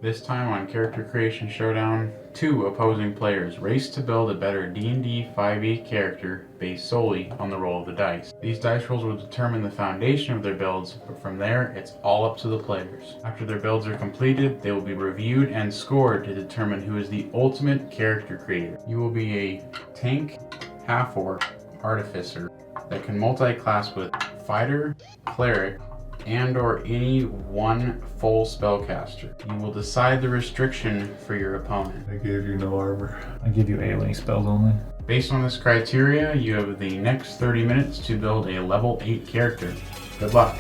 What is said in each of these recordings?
This time on Character Creation Showdown, 2 opposing players race to build a better D&D 5e character based solely on the roll of the dice. These dice rolls will determine the foundation of their builds, but from there, it's all up to the players. After their builds are completed, they will be reviewed and scored to determine who is the ultimate character creator. You will be a tank, half-orc, artificer that can multi-class with fighter, cleric, and/or any one full spellcaster. You will decide the restriction for your opponent. I gave you no armor. I give you AoE spells only. Based on this criteria, you have the next 30 minutes to build a level 8 character. Good luck.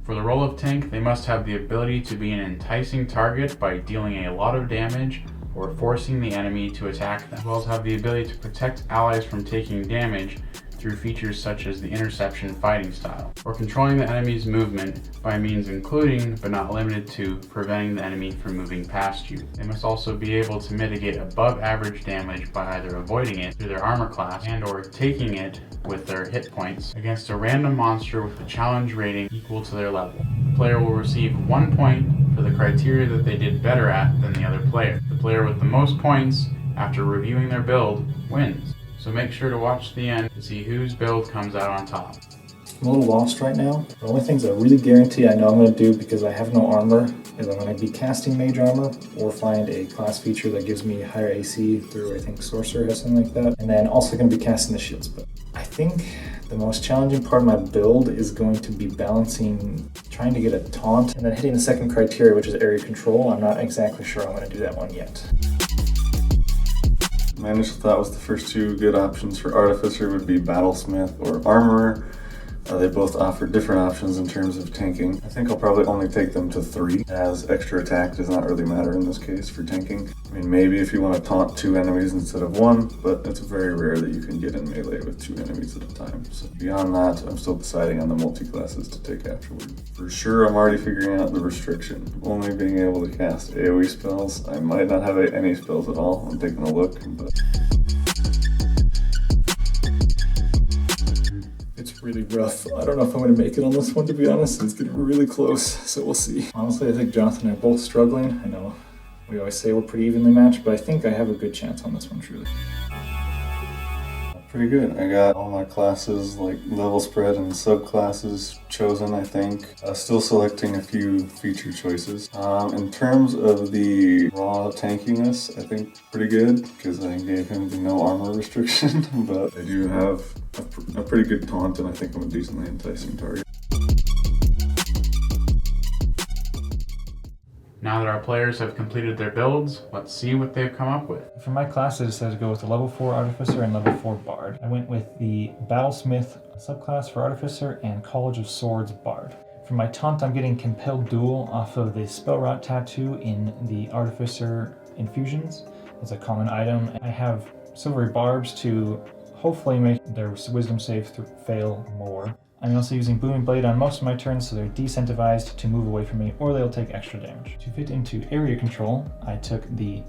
For the role of tank, they must have the ability to be an enticing target by dealing a lot of damage or forcing the enemy to attack them, as well as have the ability to protect allies from taking damage through features such as the interception fighting style, or controlling the enemy's movement by means including, but not limited to, preventing the enemy from moving past you. They must also be able to mitigate above average damage by either avoiding it through their armor class and/or taking it with their hit points against a random monster with a challenge rating equal to their level. The player will receive 1 point for the criteria that they did better at than the other player. The player with the most points after reviewing their build wins. So make sure to watch the end to see whose build comes out on top. I'm a little lost right now. The only things I really guarantee I know I'm going to do because I have no armor is I'm going to be casting mage armor or find a class feature that gives me higher AC through, I think, sorcerer has something like that. And then also going to be casting the shield spell. I think the most challenging part of my build is going to be balancing, trying to get a taunt and then hitting the second criteria, which is area control. I'm not exactly sure I'm going to do that one yet. My initial thought was the first 2 good options for Artificer would be Battlesmith or Armorer. They both offer different options in terms of tanking. I think I'll probably only take them to 3, as extra attack does not really matter in this case for tanking. I mean, maybe if you want to taunt 2 enemies instead of 1, but it's very rare that you can get in melee with 2 enemies at a time. So beyond that, I'm still deciding on the multi-classes to take afterward. For sure, I'm already figuring out the restriction. Only being able to cast AoE spells. I might not have any spells at all. I'm taking a look, but Really rough. I don't know if I'm going to make it on this one, to be honest. It's getting really close, so we'll see. Honestly, I think Jonathan and I are both struggling. I know we always say we're pretty evenly matched, but I think I have a good chance on this one, truly. pretty good. I got all my classes, like level spread and subclasses chosen, I think. Still selecting a few feature choices. In terms of the raw tankiness, I think pretty good, because I gave him the no armor restriction, but I do have a pretty good taunt, and I think I'm a decently enticing target. Now that our players have completed their builds, let's see what they've come up with. For my class, I decided to go with the level 4 Artificer and level 4 Bard. I went with the Battlesmith subclass for Artificer and College of Swords Bard. For my taunt, I'm getting Compelled Duel off of the Spell Rot tattoo in the Artificer Infusions. It's a common item. I have Silvery Barbs to hopefully make their Wisdom save fail more. I'm also using Booming Blade on most of my turns, so they're decentivized to move away from me, or they'll take extra damage. To fit into area control, I took the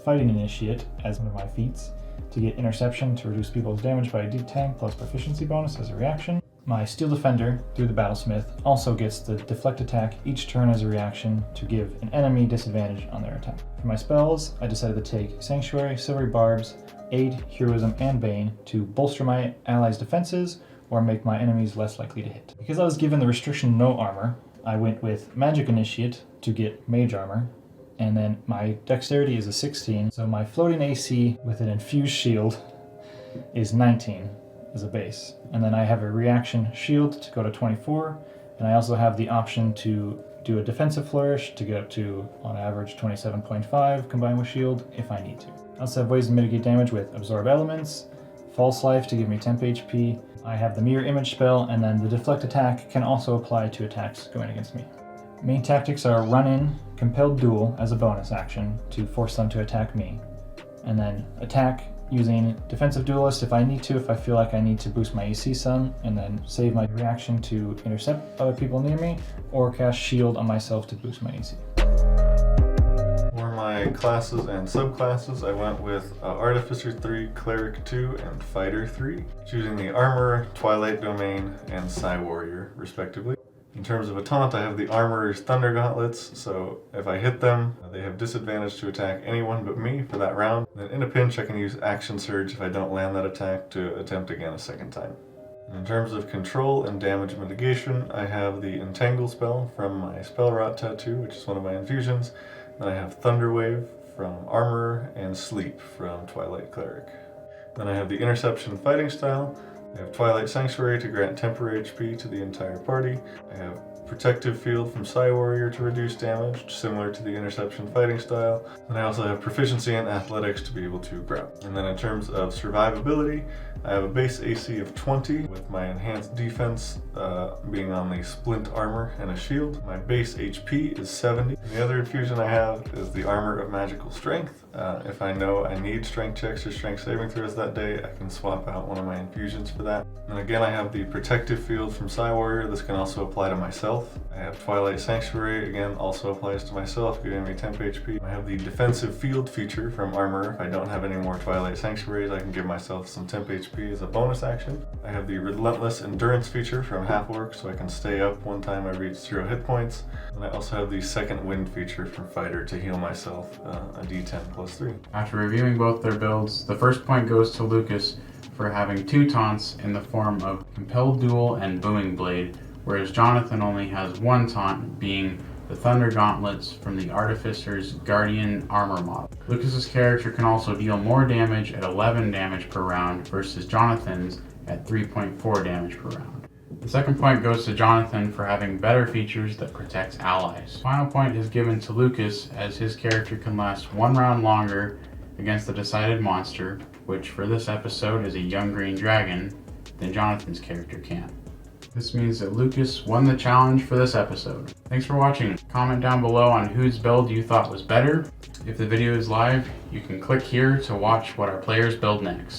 Fighting Initiate as one of my feats to get Interception to reduce people's damage by a d10 plus proficiency bonus as a reaction. My Steel Defender, through the Battlesmith, also gets the Deflect attack each turn as a reaction to give an enemy disadvantage on their attack. For my spells, I decided to take Sanctuary, Silvery Barbs, Aid, Heroism, and Bane to bolster my allies' defenses, or make my enemies less likely to hit. Because I was given the restriction no armor, I went with Magic Initiate to get mage armor, and then my dexterity is a 16, so my floating AC with an infused shield is 19 as a base. And then I have a reaction shield to go to 24, and I also have the option to do a defensive flourish to get up to, on average, 27.5 combined with shield if I need to. I also have ways to mitigate damage with Absorb Elements, False Life to give me temp HP, I have the Mirror Image spell, and then the Deflect attack can also apply to attacks going against me. Main tactics are Run In, Compelled Duel as a bonus action to force them to attack me, and then attack using Defensive Duelist if I need to, if I feel like I need to boost my AC some, and then save my reaction to intercept other people near me, or cast Shield on myself to boost my AC. For my my classes and subclasses, I went with Artificer 3, Cleric 2, and Fighter 3, choosing the Armorer, Twilight Domain, and Psy Warrior, respectively. In terms of a taunt, I have the Armorer's Thunder Gauntlets, so if I hit them, they have disadvantage to attack anyone but me for that round. Then in a pinch, I can use Action Surge if I don't land that attack to attempt again a second time. In terms of control and damage mitigation, I have the Entangle spell from my Spell Rot Tattoo, which is one of my infusions. Then I have Thunder Wave from Armorer and Sleep from Twilight Cleric. Then I have the Interception Fighting Style. I have Twilight Sanctuary to grant temporary HP to the entire party. I have Protective Field from Psy Warrior to reduce damage, similar to the Interception Fighting Style. And I also have Proficiency in Athletics to be able to grab. And then in terms of survivability, I have a base AC of 20 with my enhanced defense being on the Splint Armor and a shield. My base HP is 70. And the other infusion I have is the Armor of Magical Strength. If I know I need strength checks or strength saving throws that day, I can swap out one of my infusions for that. And again, I have the Protective Field from Psy Warrior. This can also apply to myself. I have Twilight Sanctuary, again, also applies to myself, giving me temp HP. I have the Defensive Field feature from Armor. If I don't have any more Twilight Sanctuaries, I can give myself some temp HP as a bonus action. I have the Relentless Endurance feature from Half Orc, so I can stay up one time I reach 0 hit points. And I also have the Second Wind feature from Fighter to heal myself a D10 plus 3. After reviewing both their builds, the first point goes to Lucas for having 2 taunts in the form of Compelled Duel and Booming Blade, whereas Jonathan only has 1 taunt, being the Thunder Gauntlets from the Artificer's Guardian Armor model. Lucas's character can also deal more damage at 11 damage per round versus Jonathan's at 3.4 damage per round. The second point goes to Jonathan for having better features that protect allies. The final point is given to Lucas as his character can last 1 round longer against the decided monster, which for this episode is a young green dragon, than Jonathan's character can. This means that Lucas won the challenge for this episode. Thanks for watching. Comment down below on whose build you thought was better. If the video is live, you can click here to watch what our players build next.